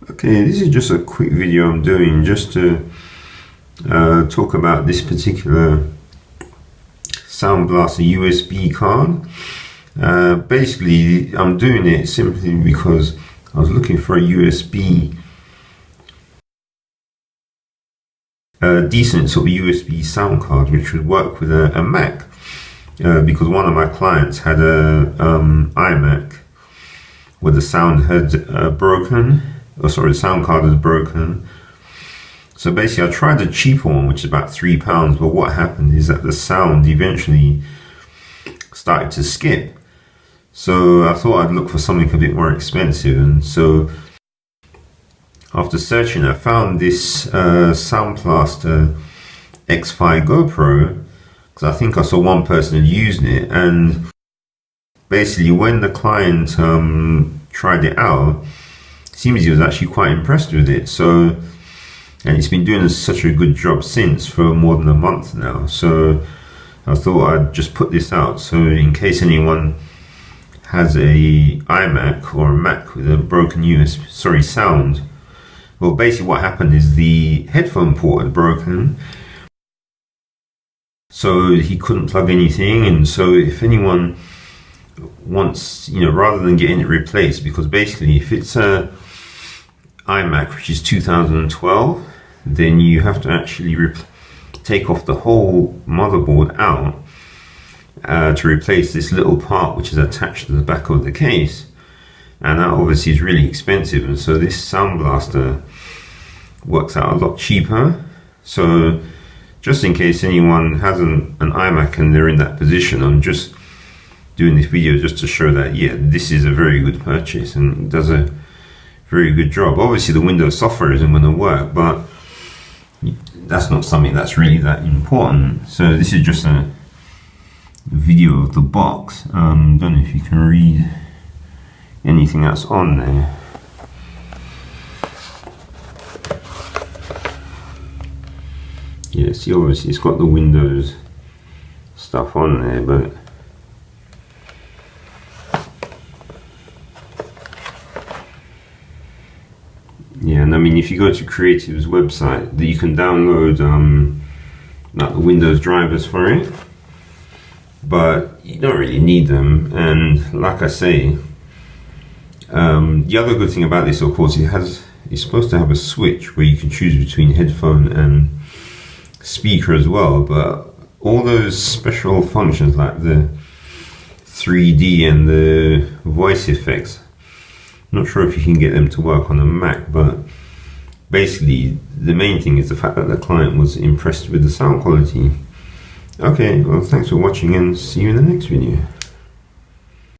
Okay, this is just a quick video I'm doing just to talk about this particular Soundblaster USB card. Basically, I'm doing it simply because I was looking for a USB, decent sort of USB sound card which would work with a Mac, because one of my clients had a iMac where the sound had broken. Oh, sorry, the sound card is broken. So basically I tried the cheaper one, which is about £3, but what happened is that the sound eventually started to skip. So I thought I'd look for something a bit more expensive, and so after searching I found this Soundblaster Go Pro, because I think I saw one person had used it, and basically when the client tried it out, seems he was actually quite impressed with it. So, and it's been doing such a good job since for more than a month now. So I thought I'd just put this out, so in case anyone has a iMac or a Mac with a broken USB sound. Well, basically what happened is the headphone port had broken, so he couldn't plug anything. And so if anyone wants, rather than getting it replaced, because basically if it's a iMac which is 2012, then you have to actually take off the whole motherboard out to replace this little part which is attached to the back of the case, and that obviously is really expensive. And so this Soundblaster works out a lot cheaper. So just in case anyone has an iMac and they're in that position, I'm just doing this video just to show that, yeah, this is a very good purchase and it does a very good job. Obviously the Windows software isn't going to work, but that's not something that's really that important. So this is just a video of the box. Don't know if you can read anything that's on there. Yeah, see, obviously it's got the Windows stuff on there, but yeah, and I mean, if you go to Creative's website, you can download like the Windows drivers for it, but you don't really need them. And like I say, the other good thing about this, of course, it's supposed to have a switch where you can choose between headphone and speaker as well, but all those special functions like the 3D and the voice effects, not sure if you can get them to work on a Mac, but basically the main thing is the fact that the client was impressed with the sound quality. Okay, well, thanks for watching and see you in the next video.